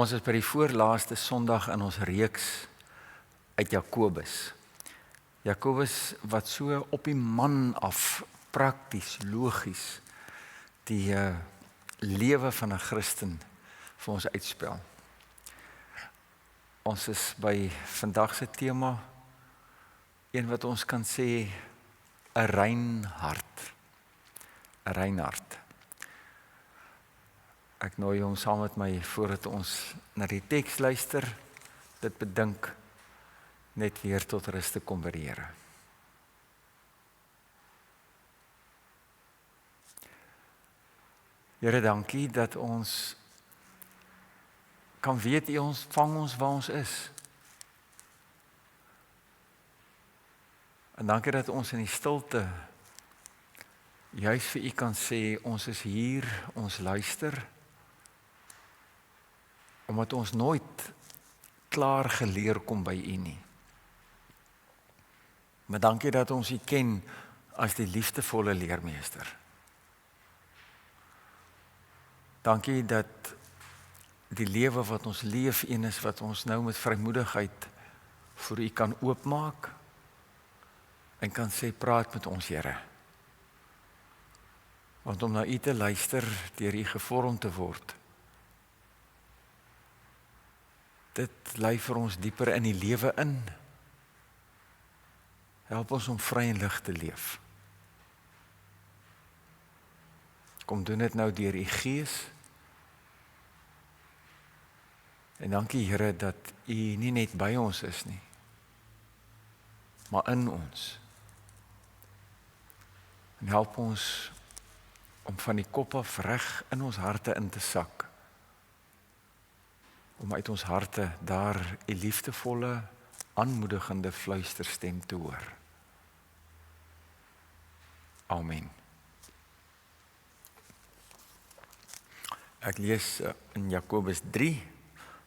Ons is by die voorlaaste Sondag in ons reeks uit Jakobus. Jakobus wat so op die man af, prakties, logies, die lewe van 'n Christen vir ons uitspel. Ons is by vandag se tema, een wat ons kan sê, 'n rein hart. 'n rein hart. Ek nooi jou saam met my voordat ons na die teks luister, dit bedink, net weer tot rus te kom by die Here. Here, dankie dat ons kan weet, U ons vang ons waar ons is. En dankie dat ons in die stilte juis vir U kan sê, ons is hier, ons luister, omdat ons nooit klaar geleer kom by U nie. Maar dankie dat ons U ken as die liefdevolle leermeester. Dankie dat die lewe wat ons leef, een is wat ons nou met vrymoedigheid voor U kan oopmaak en kan sê, praat met ons, Here. Want om na U te luister, deur U gevorm te word, dit lei vir ons dieper in die lewe in. Help ons om vry en lig te leef. Kom doen dit nou deur U Gees. En dankie, Here, dat U nie net by ons is nie, maar in ons. En help ons om van die kop af reg in ons harte in te sak. Om uit ons harte daar U liefdevolle, aanmoedigende fluisterstem te hoor. Amen. Ek lees in Jakobus 3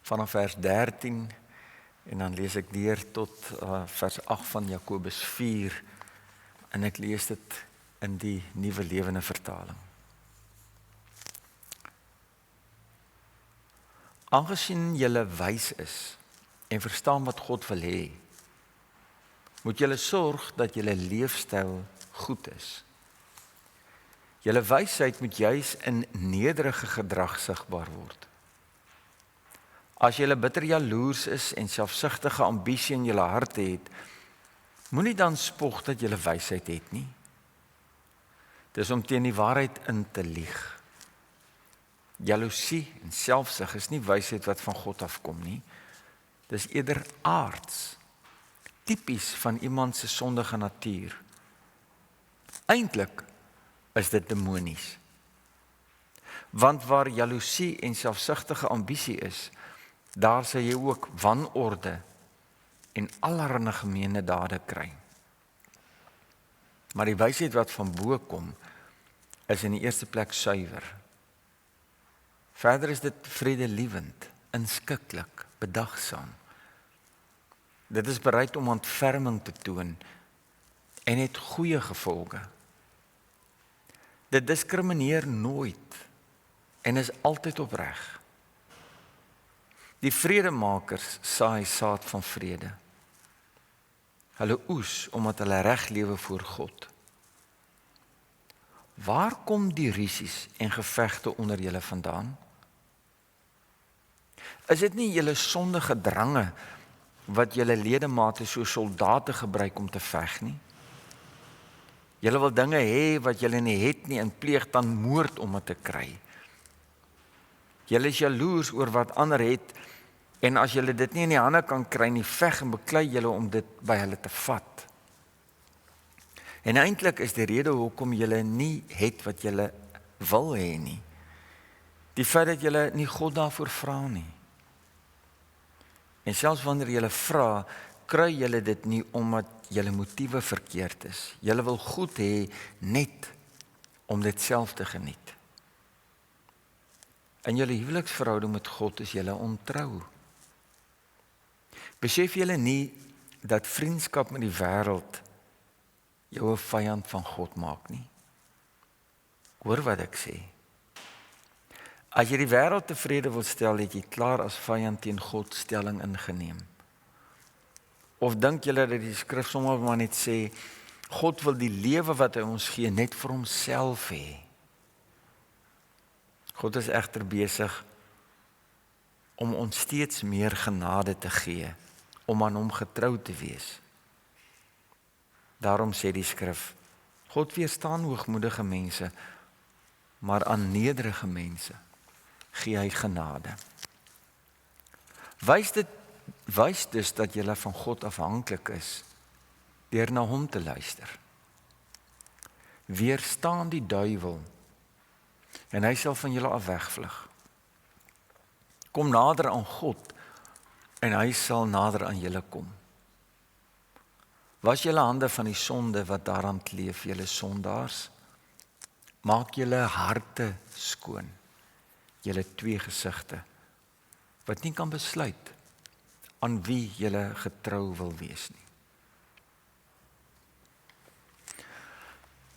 vanaf vers 13 en dan lees ek deur tot vers 8 van Jakobus 4 en ek lees dit in die Nuwe Lewende Vertaling. Aangesien julle wys is en verstaan wat God wil hê, moet julle sorg dat julle leefstyl goed is. Julle wysheid moet juis in nederige gedrag sigbaar word. As julle bitter jaloers is en selfsugtige ambisie in julle harte het, moenie dan spog dat julle wysheid het nie. Dis om teen die waarheid in te lieg. Jaloesie en selfsug is nie wysheid wat van God afkom nie. Dis eerder aards, tipies van iemand se sondige natuur. Eintlik is dit demonies. Want waar jaloesie en selfsugtige ambisie is, daar sal jy ook wanorde en allerlei gemeene dade kry. Maar die wysheid wat van bo kom, is in die eerste plek suiwer. Verder is dit vredelievend, inskikkelik, bedagsaam. Dit is bereid om ontferming te toon en het goeie gevolge. Dit diskrimineer nooit en is altyd opreg. Die vredemakers saai saad van vrede. Hulle oes omdat hulle reg lewe voor God. Waar kom die rusies en gevegte onder julle vandaan? Is dit nie julle sondige drange wat julle ledemate so soldate gebruik om te veg nie? Julle wil dinge hê wat julle nie het nie en pleeg dan moord om dit te kry. Julle is jaloers oor wat ander het en as julle dit nie in die hande kan kry nie, veg en beklei julle om dit by hulle te vat. En eintlik is die rede hoekom julle nie het wat julle wil hê nie, die feit dat julle nie God daarvoor vra nie. En selfs wanneer julle vra, kry julle dit nie omdat julle motiewe verkeerd is. Julle wil goed hê net om dit self te geniet. In julle huweliksverhouding met God is julle ontrou. Besef julle nie dat vriendskap met die wêreld jou 'n vyand van God maak nie? Hoor wat ek sê. As jy die wêreld tevrede wil stel, het jy klaar as vyand teen God stelling ingeneem. Of dink julle dat die skrif sommer maar net sê, God wil die lewe wat hy ons gee net vir homself hê? God is egter besig om ons steeds meer genade te gee, om aan hom getrou te wees. Daarom sê die skrif, God weerstaan hoogmoedige mense, maar aan nederige mense gee hy genade. Wys dus dat jy van God afhanklik is, deur na hom te luister. Weerstaan die duiwel, en hy sal van julle af wegvlug. Kom nader aan God, en hy sal nader aan julle kom. Was julle hande van die sonde wat daaraan kleef, julle sondaars? Maak julle harte skoon, julle twee gesigte, wat nie kan besluit aan wie julle getrou wil wees nie.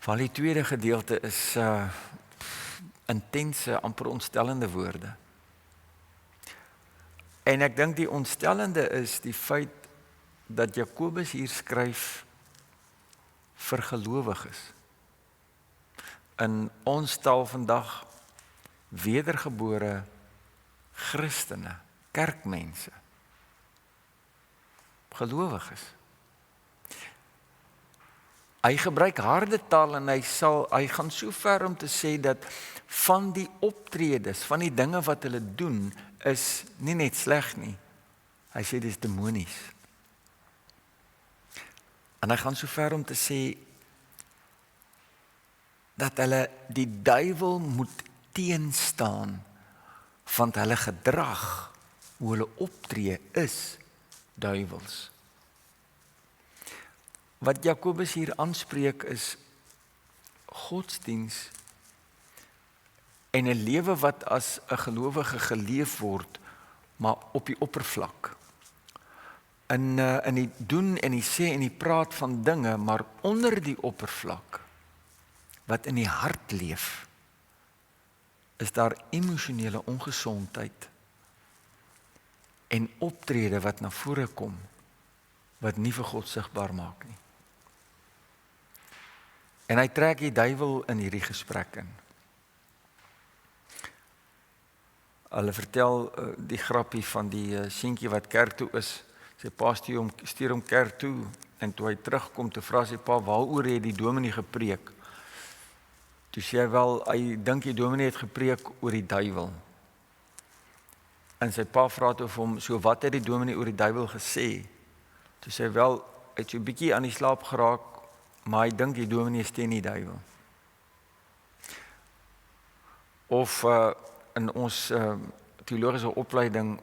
Van die tweede gedeelte is intense, amper ontstellende woorde. En ek dink die ontstellende is die feit dat Jakobus hier skryf vir gelowiges. In ons taal vandag wedergebore Christene, kerkmense, gelowiges. Hy gebruik harde taal en hy gaan so ver om te sê dat van die optredes, van die dinge wat hulle doen, is nie net sleg nie. Hy sê dis demonies. En hy gaan so ver om te sê dat hulle die duiwel moet teenstaan, want hulle gedrag, hoe hulle optree, is duiwels. Wat Jakobus hier aanspreek is godsdiens en 'n lewe wat as 'n gelowige geleef word, maar op die oppervlak. In die doen en die sê en die praat van dinge, maar onder die oppervlak, wat in die hart leef, is daar emosionele ongesondheid en optrede wat na vore kom, wat nie vir God sigbaar maak nie. En hy trek die duiwel in hierdie gesprek in. Hulle vertel die grappie van die seentjie wat kerk toe is. Sy pa stuur hom kerk toe, en toe hy terugkom, toe vra sy pa, waaroor het die dominee gepreek? Toe sê hy wel, hy dink die dominee het gepreek oor die duiwel. En sy pa vra toe vir hom, so wat het die dominee oor die duiwel gesê? Toe sê hy wel, hy het so 'n bietjie aan die slaap geraak, maar hy dink die dominee steun die duiwel. Of in ons teologiese opleiding,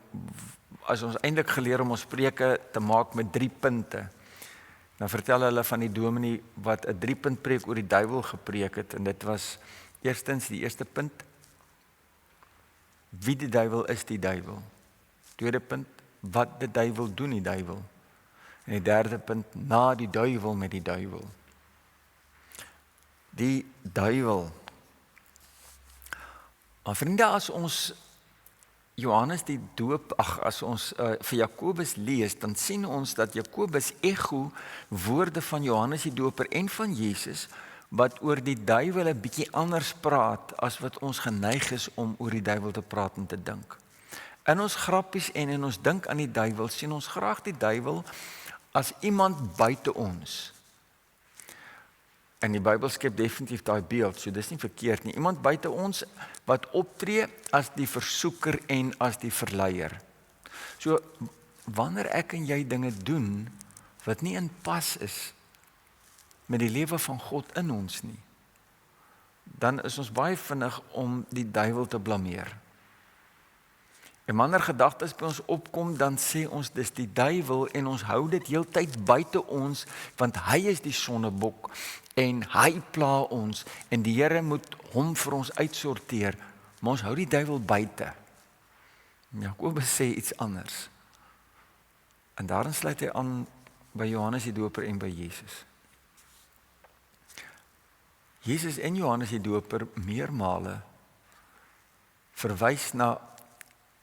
as ons eintlik geleer om ons preke te maak met 3 punte, dan vertel hulle van die dominee wat 'n 3-punt preek oor die duiwel gepreek het, en dit was eerstens die eerste punt, wie die duiwel is die duiwel. Tweede punt, wat die duiwel doen die duiwel. En die derde punt, na die duiwel met die duiwel. Die duiwel. Maar vriende, as ons Johannes die doop, as ons vir Jakobus lees, dan sien ons dat Jakobus ego woorde van Johannes die doper en van Jesus, wat oor die duiwel 'n bietjie anders praat, as wat ons geneig is om oor die duiwel te praat en te dink. In ons grappies en in ons dink aan die duiwel, sien ons graag die duiwel as iemand buite ons. En die Bybel skep definitief daai beeld, so dis nie verkeerd nie. Iemand buite ons wat optree as die versoeker en as die verleier. So, wanneer ek en jy dinge doen wat nie in pas is met die lewe van God in ons nie, dan is ons baie vinnig om die duiwel te blameer. En wanneer gedagtes by ons opkom, dan sê ons dis die duiwel en ons hou dit heeltyd buite ons, want hy is die sonnebok en hy pla ons en die Here moet hom vir ons uitsorteer, maar ons hou die duiwel buite. Jakobus sê iets anders. En daarin sluit hy aan by Johannes die Doper en by Jesus. Jesus en Johannes die Doper meermale verwys na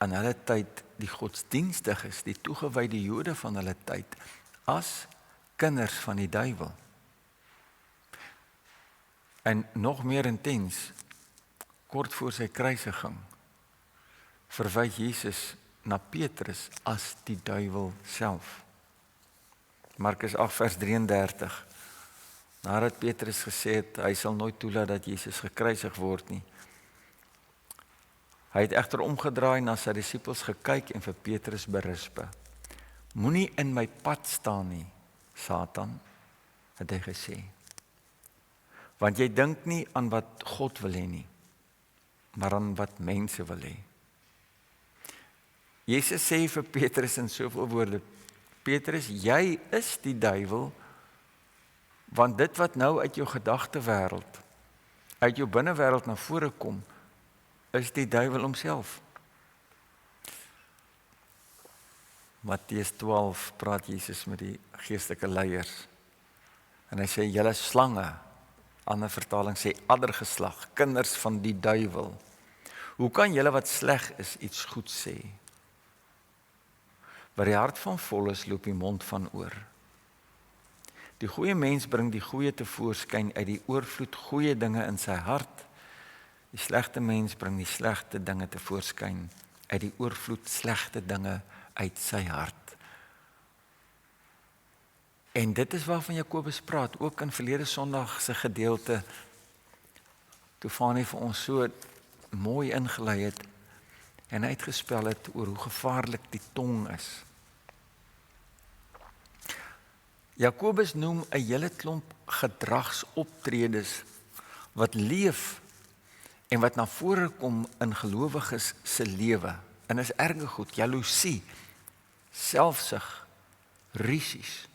in hulle tyd die godsdienstiges, die toegewyde Jode van hulle tyd, as kinders van die duiwel. En nog meer intens, kort voor sy kruisiging, verwys Jesus na Petrus as die duiwel self. Markus 8 vers 33, nadat Petrus gesê het, hy sal nooit toelaat dat Jesus gekruisig word nie. Hy het egter omgedraai na sy disippels gekyk en vir Petrus berispe. Moenie in my pad staan nie, Satan, het hy gesê. Want jy dink nie aan wat God wil hê nie, maar aan wat mense wil hê. Jesus sê vir Petrus in soveel woorde, Petrus, jy is die duiwel, want dit wat nou uit jou gedagtewêreld, uit jou binnewêreld na vore kom, is die duiwel homself. Matteus 12 praat Jesus met die geestelike leiers, en hy sê, julle slange, ander vertaling sê, addergeslag, kinders van die duiwel, hoe kan julle wat sleg is, iets goed sê? Waar die hart van vol is, loop die mond van oor. Die goeie mens bring die goeie tevoorskyn uit die oorvloed goeie dinge in sy hart. Die slegte mens bring die slegte dinge tevoorskyn uit die oorvloed slegte dinge uit sy hart. En dit is waarvan Jakobus praat, ook in verlede Sondag se gedeelte, toe Fanie vir ons so mooi ingelei het, en uitgespel het oor hoe gevaarlik die tong is. Jakobus noem 'n hele klomp gedragsoptredes wat leef en wat na vore kom in gelowiges se lewe. En is erge goed, jaloesie, selfsug, rusies,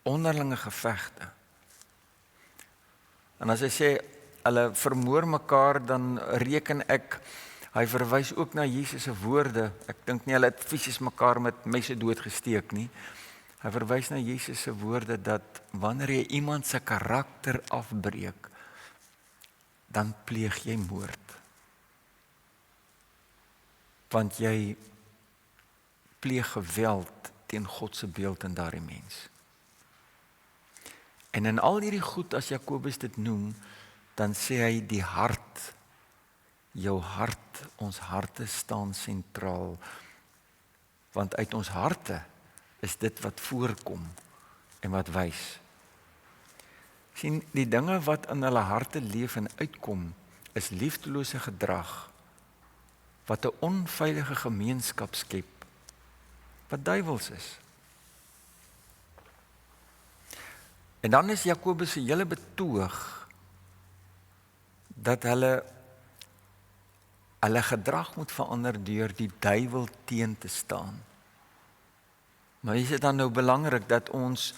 onderlinge gevegte. En as hy sê, hulle vermoor mekaar, dan reken ek, hy verwys ook na Jesus se woorde, ek dink nie hulle het fisies mekaar met messe doodgesteek nie, hy verwys na Jesus se woorde, dat wanneer jy iemand se karakter afbreek, dan pleeg jy moord. Want jy pleeg geweld teen God se beeld in daardie mens. En in al hierdie goed, as Jakobus dit noem, dan sê hy die hart, jou hart, ons harte staan sentraal, want uit ons harte is dit wat voorkom en wat wys. Sien, die dinge wat in hulle harte leef en uitkom, is liefdelose gedrag, wat 'n onveilige gemeenskap skep, wat duiwels is. En dan is Jakobus se hele betoog, dat hulle gedrag moet verander deur die duiwel teen te staan. Maar is dit dan nou belangrik dat ons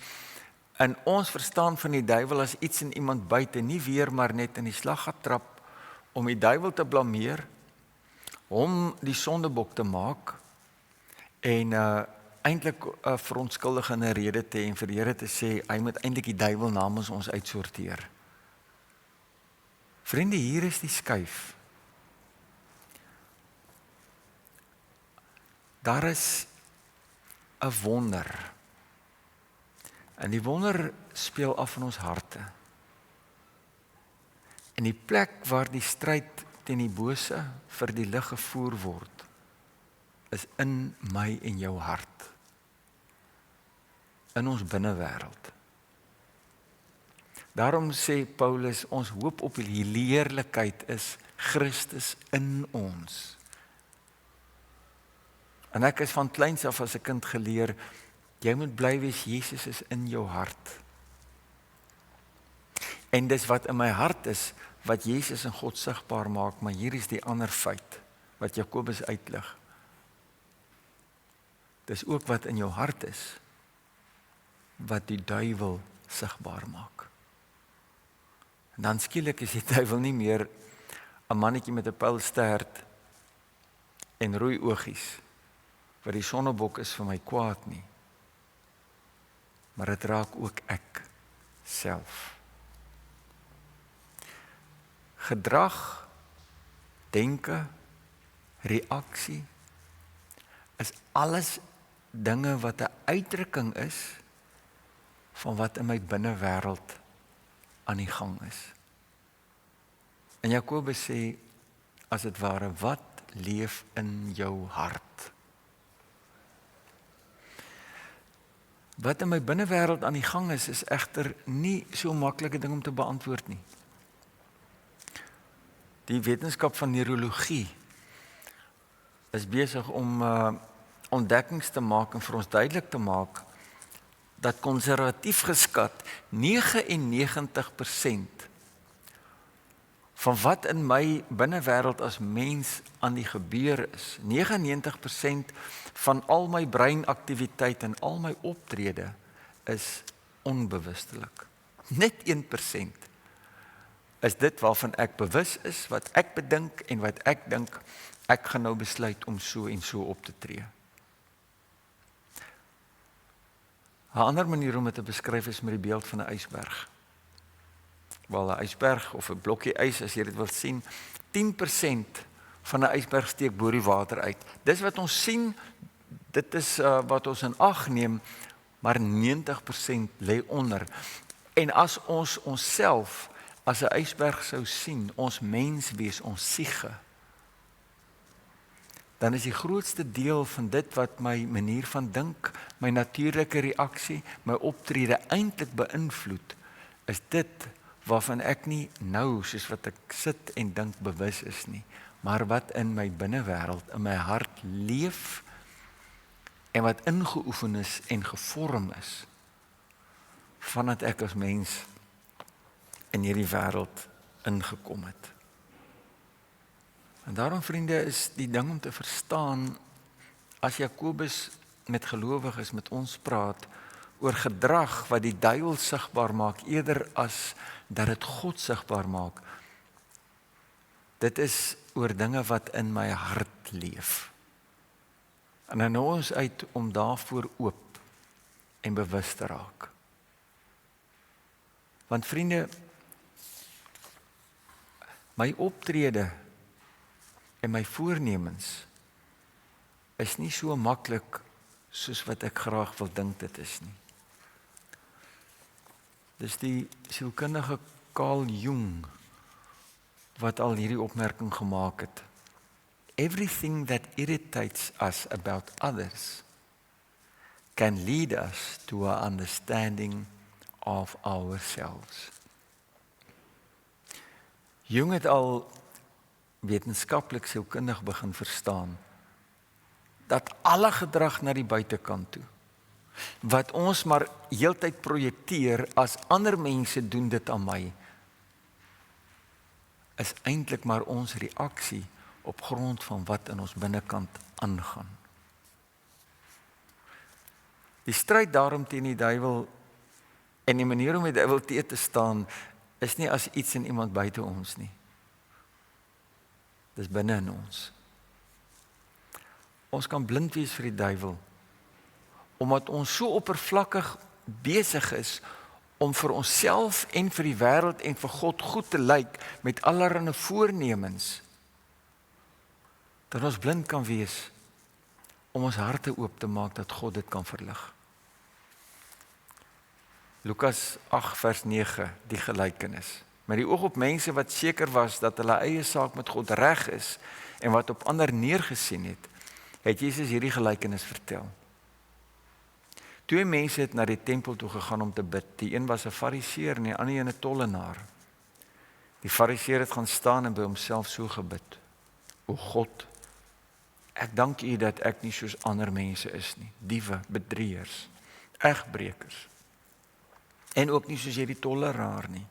in ons verstaan van die duiwel as iets in iemand buite, nie weer maar net in die slaggat trap om die duiwel te blameer, om die sondebok te maak en eintlik 'n verontskuldigende rede te hê en vir die Here te sê hy moet eintlik die duiwel namens ons uitsorteer. Vriende, hier is die skuif. Daar is 'n wonder. En die wonder speel af in ons harte. En die plek waar die stryd teen die bose vir die lig gevoer word, is in my en jou hart. In ons binnewêreld. Daarom sê Paulus, ons hoop op die heerlikheid is Christus in ons. En ek is van kleins af as 'n kind geleer, jy moet bly wees, Jesus is in jou hart. En dis wat in my hart is, wat Jesus in God sigbaar maak, maar hier is die ander feit, wat Jakobus uitlig. Dis ook wat in jou hart is, wat die duiwel sigbaar maak. En dan skielik is die duiwel nie meer 'n mannetjie met 'n pylstert en rooi oogies, wat die sonnebok is vir my kwaad nie. Maar dit raak ook ek self. Gedrag, denke, reaksie, is alles dinge wat 'n uitdrukking is van wat in my binnewêreld aan die gang is. En Jakobus sê, as dit ware, wat leef in jou hart? Wat in my binnewêreld aan die gang is egter nie so 'n maklike ding om te beantwoord nie. Die wetenskap van neurologie is besig om ontdekkings te maak en vir ons duidelik te maak dat konservatief geskat 99% van wat in my binnewêreld as mens aan die gebeur is, 99% van al my breinaktiwiteit en al my optrede is onbewustelik. Net 1% is dit waarvan ek bewus is, wat ek bedink en wat ek dink, ek gaan nou besluit om so en so op te tree. 'n ander manier om dit te beskryf is met die beeld van 'n ysberg. Wel, 'n ysberg of 'n blokkie ys, as jy dit wil sien, 10% van 'n ysberg steek bo die water uit. Dis wat ons sien, dit is wat ons in ag neem, maar 90% lê onder. En as ons onsself as 'n ysberg sou sien, ons menswees, ons siege, dan is die grootste deel van dit wat my manier van dink, my natuurlike reaksie, my optrede eintlik beïnvloed, is dit waarvan ek nie nou, soos wat ek sit en dink, bewus is nie, maar wat in my binnewêreld, in my hart leef, en wat ingeoefen is en gevorm is, vandat ek as mens in hierdie wêreld ingekom het. En daarom, vriende, is die ding om te verstaan, as Jakobus met gelowiges met ons praat oor gedrag wat die duiwel sigbaar maak, eerder as dat dit God sigbaar maak. Dit is oor dinge wat in my hart leef. En dan nou ons uit om daarvoor oop en bewus te raak. Want vriende, my optrede en my voornemens is nie so maklik soos wat ek graag wil dink dit is nie. Dis die sielkundige Carl Jung wat al hierdie opmerking gemaak het. Everything that irritates us about others can lead us to a understanding of ourselves. Jung het al wetenskaplik sielkundig begin verstaan dat alle gedrag na die buitekant toe, wat ons maar heeltyd projekteer as ander mense doen dit aan my, is eintlik maar ons reaksie op grond van wat in ons binnekant aangaan. Die stryd daarom teen die duiwel en die manier om die duiwel teë te staan is nie as iets in iemand buite ons nie. Dis binne in ons. Ons kan blind wees vir die duiwel, omdat ons so oppervlakkig besig is om vir onsself en vir die wêreld en vir God goed te lyk met allerlei voornemens, dat ons blind kan wees om ons harte oop te maak dat God dit kan verlig. Lukas 8 vers 9, die gelykenis. Met die oog op mense wat seker was dat hulle eie saak met God reg is en wat op ander neergesien het Jesus hierdie gelykenis vertel. 2 mense het na die tempel toe gegaan om te bid. Die een was 'n fariseer en die ander een 'n tollenaar. Die fariseer het gaan staan en by homself so gebid: O God, ek dank U dat ek nie soos ander mense is nie, diewe, bedrieërs, egbrekers, en ook nie soos hierdie tollenaar nie.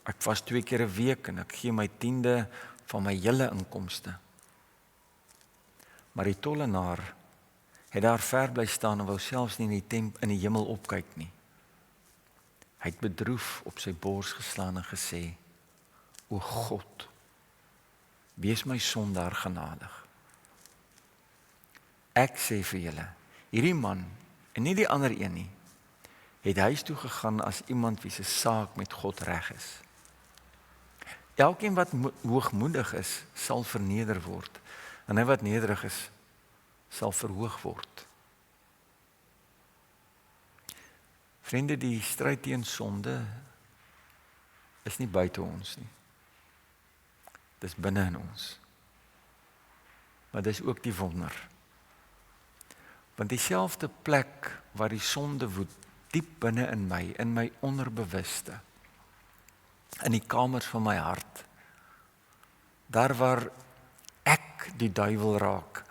Ek vas 2 keer 'n week en ek gee my 10de van my hele inkomste. Maar die tollenaar het daar ver bly staan en wou selfs nie in die hemel opkyk nie. Hy het bedroef op sy bors geslaan en gesê: O God, wees my sondaar genadig. Ek sê vir julle, hierdie man, en nie die ander een nie, het huis toe gegaan as iemand wie se saak met God reg is. Elkeen wat hoogmoedig is, sal verneder word. En hy wat nederig is, sal verhoog word. Vriende, die stryd teen sonde is nie buite ons nie. Dis binne in ons. Maar dis ook die wonder. Want dieselfde plek waar die sonde woed, diep binne in my onderbewuste, in die kamers van my hart, daar waar ek die duiwel raak,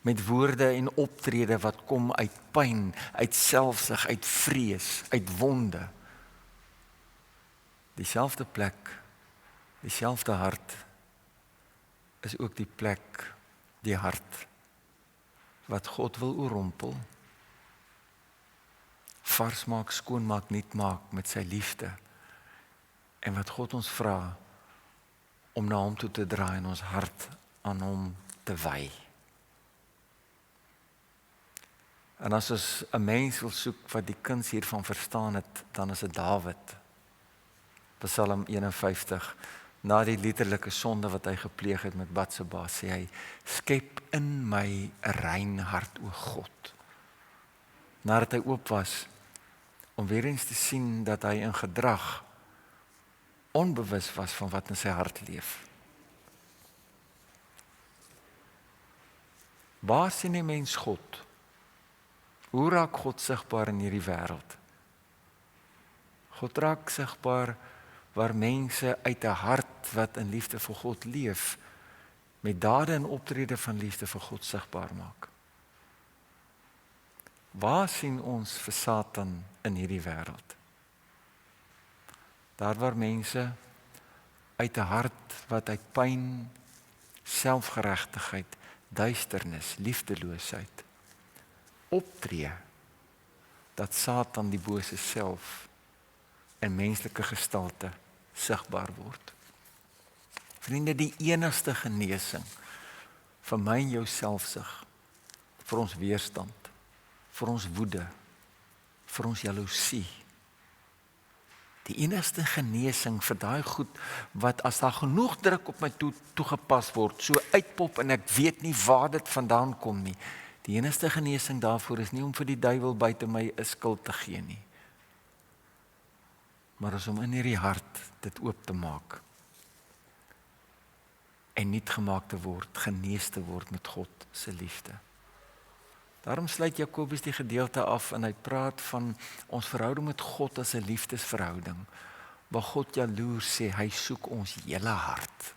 met woorde en optrede wat kom uit pyn, uit selfsug, uit vrees, uit wonde. Dieselfde plek, dieselfde hart, is ook die plek, die hart, wat God wil oorrompel, vars maak, skoon maak, nuut maak met sy liefde, en wat God ons vra, om na hom toe te draai en ons hart aan hom te wy. En as ons 'n mens wil soek wat die kuns hiervan verstaan het, dan is dit Dawid. Psalm 51, na die letterlike sonde wat hy gepleeg het met Batseba, sê hy, skep in my 'n rein hart, o God. Nadat hy oop was, om weer eens te sien dat hy in gedrag onbewus was van wat in sy hart leef. Waar sien die mens God? Hoe raak God sigbaar in hierdie wêreld? God raak sigbaar waar mense uit 'n hart wat in liefde vir God leef, met dade en optrede van liefde vir God sigbaar maak. Waar sien ons vir Satan in hierdie wêreld? Daar waar mense uit 'n hart wat uit pyn, selfgeregtigheid, duisternis, liefdeloosheid optree, dat Satan die bose self in menslike gestalte sigbaar word. Vriende, die enigste genesing vir my en jou selfsug, vir ons weerstand, vir ons woede, vir ons jaloesie, die enigste genesing vir daai goed wat as daar genoeg druk op my toegepas word, so uitpop en ek weet nie waar dit vandaan kom nie. Die enigste genesing daarvoor is nie om vir die duiwel buite my 'n skuld te gee nie, maar is om in hierdie hart dit oop te maak en nuut gemaak te word, genees te word met God se liefde. Daarom sluit Jakobus die gedeelte af en hy praat van ons verhouding met God as 'n liefdesverhouding, waar God jaloers sê, hy soek ons hele hart.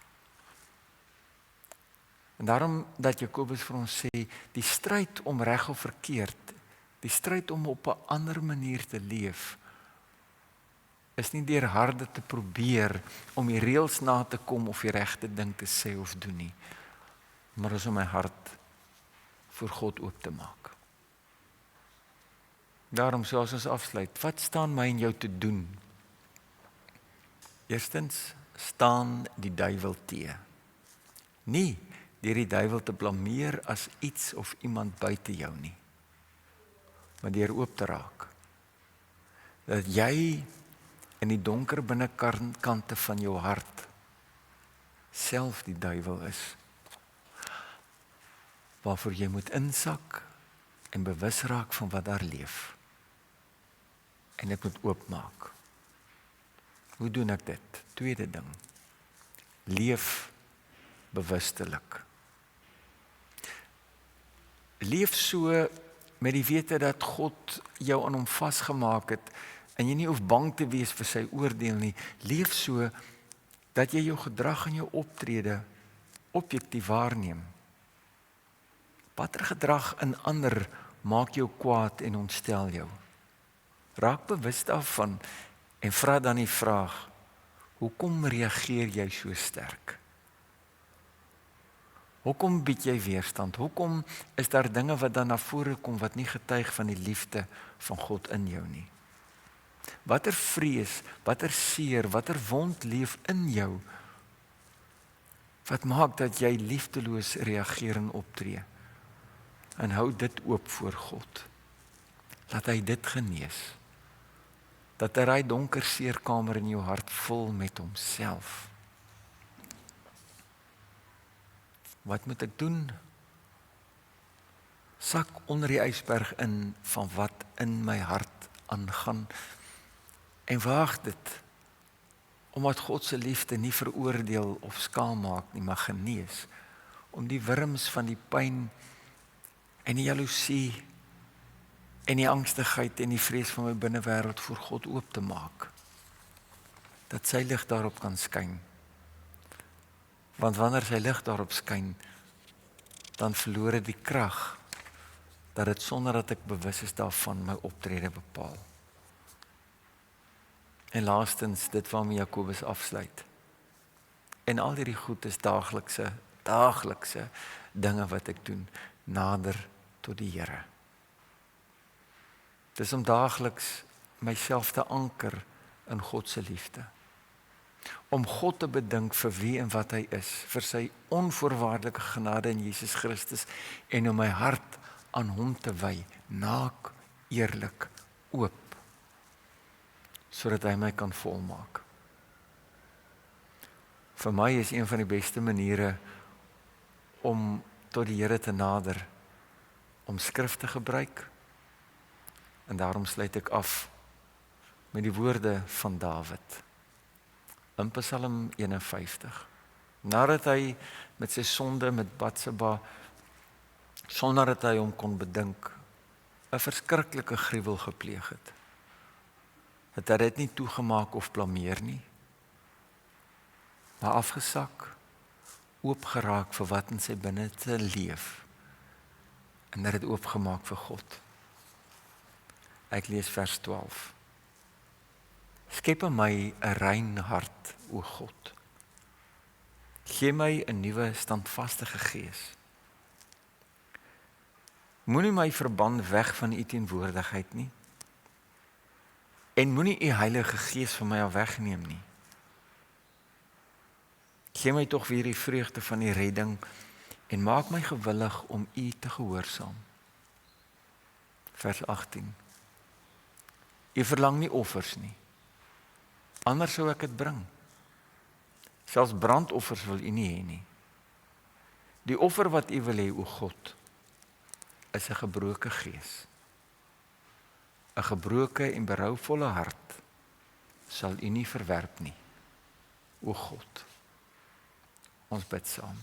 En daarom dat Jakobus vir ons sê, die stryd om reg of verkeerd, die stryd om op 'n ander manier te leef, is nie deur harde te probeer om die reëls na te kom of die regte ding te sê of doen nie, maar is om my hart voor God oop te maak. Daarom, soos ons afsluit, wat staan my en jou te doen? Eerstens, staan die duiwel teë. Nie deur die duiwel te blameer as iets of iemand buite jou nie, maar deur oop te raak. Dat jy in die donker binnekante van jou hart self die duiwel is, waarvoor jy moet insak en bewus raak van wat daar leef. En ek moet oopmaak. Hoe doen ek dit? Tweede ding. Leef bewustelik. Leef so met die wete dat God jou aan hom vasgemaak het en jy nie hoef bang te wees vir sy oordeel nie. Leef so dat jy jou gedrag en jou optrede objektief waarneem. Watter gedrag in ander maak jou kwaad en ontstel jou? Raak bewus daarvan en vra dan die vraag, hoekom reageer jy so sterk? Hoekom bied jy weerstand? Hoekom is daar dinge wat dan na vore kom wat nie getuig van die liefde van God in jou nie? Watter vrees, watter seer, watter wond leef in jou wat maak dat jy liefdeloos reageer en optree? En hou dit oop voor God. Laat hy dit genees. Dat hy daai donker seerkamer in jou hart vul met homself. Wat moet ek doen? Sak onder die ysberg in van wat in my hart aangaan en waag dit, omdat God se liefde nie veroordeel of skaam maak nie, maar genees, om die wurms van die pyn en die jaloesie en die angstigheid en die vrees van my binnewêreld voor God oop te maak, dat sy lig daarop kan skyn. Want wanneer sy lig daarop skyn, dan verloor dit die krag, dat dit sonder dat ek bewus is daarvan my optrede bepaal. En laastens, dit waarmee Jakobus afsluit. En al hierdie goed is daaglikse dinge wat ek doen, nader tot die Here. Dis om daagliks myself te anker in God se liefde. Om God te bedink vir wie en wat hy is, vir sy onvoorwaardelike genade in Jesus Christus, en om my hart aan hom te wy, naak, eerlik, oop, sodat hy my kan volmaak. Vir my is een van die beste maniere om tot die Here te nader, om skrif te gebruik, en daarom sluit ek af met die woorde van Dawid in Psalm 51. Nadat hy met sy sonde met Batseba, sonder dat hy hom kon bedink, 'n verskriklike gruwel gepleeg het, het hy dit nie toegemaak of blameer nie, maar afgesak, oopgeraak vir wat in sy binne te leef, en het dit oopgemaak vir God. Ek lees vers 12. Skep in my 'n rein hart, o God. Gee my 'n nuwe standvaste gees. Moenie my verban weg van u teenwoordigheid nie. En moenie u Heilige Gees van my af wegneem nie. Gee my tog weer die vreugde van die redding en maak my gewillig om u te gehoorsaam. Vers 18. U verlang nie offers nie. Anders sou ek dit bring. Selfs brandoffers wil u nie hê nie. Die offer wat u wil hê, o God, is 'n gebroke gees. 'n gebroke en berouvolle hart sal u nie verwerp nie, o God. Ons bid saam.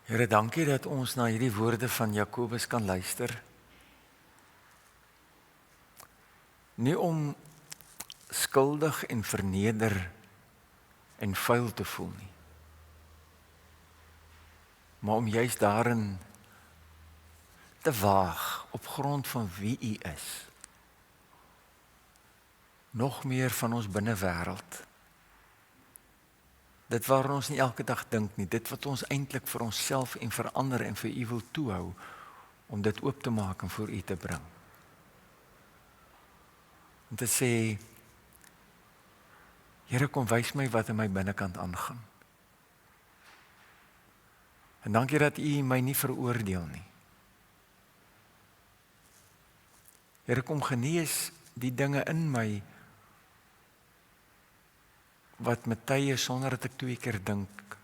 Here, dankie dat ons na hierdie woorde van Jakobus kan luister. Nie om skuldig en verneder en vuil te voel nie, maar om juist daarin te waag op grond van wie u is. Nog meer van ons binnewêreld. Dit waaroor ons nie elke dag dink nie, dit wat ons eintlik vir onsself en vir ander en vir u wil toehou, om dit oop te maak en voor u te bring. Om te sê, Here, kom wys my wat in my binnekant aangaan. En dankie dat u my nie veroordeel nie. Here, kom genees die dinge in my, wat met tye sonder dat ek 2 keer dink,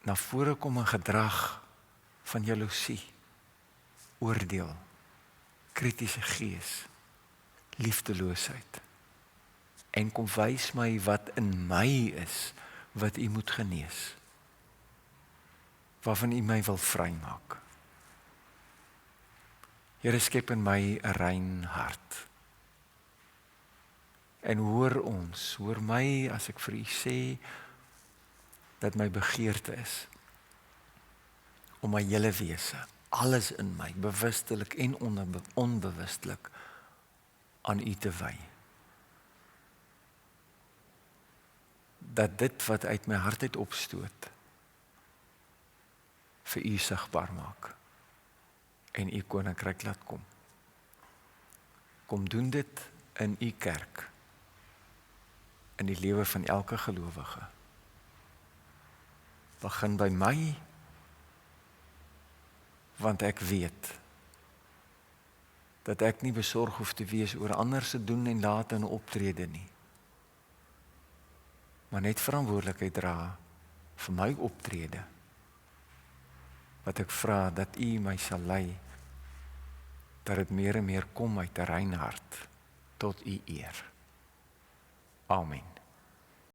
na vore kom 'n gedrag van jaloesie, oordeel, kritiese gees, liefdeloosheid. En kom wys my wat in my is, wat u moet genees, waarvan u my wil vrymaak. Here, skep in my 'n rein hart. En hoor my as ek vir u sê, dat my begeerte is, om my hele wese, alles in my, bewustelik en onbewustelik, aan u te wy. Dat dit wat uit my hart uit opstoot, vir u sigbaar maak, en u koninkryk laat kom. Kom doen dit in u kerk, in die lewe van elke gelowige. Begin by my, want ek weet, dat ek nie besorg hoef te wees oor ander se doen en laat en optrede nie, maar net verantwoordelikheid dra vir my optrede, wat ek vra dat U my sal lei, dat dit meer en meer kom uit 'n rein hart tot U eer. Amen.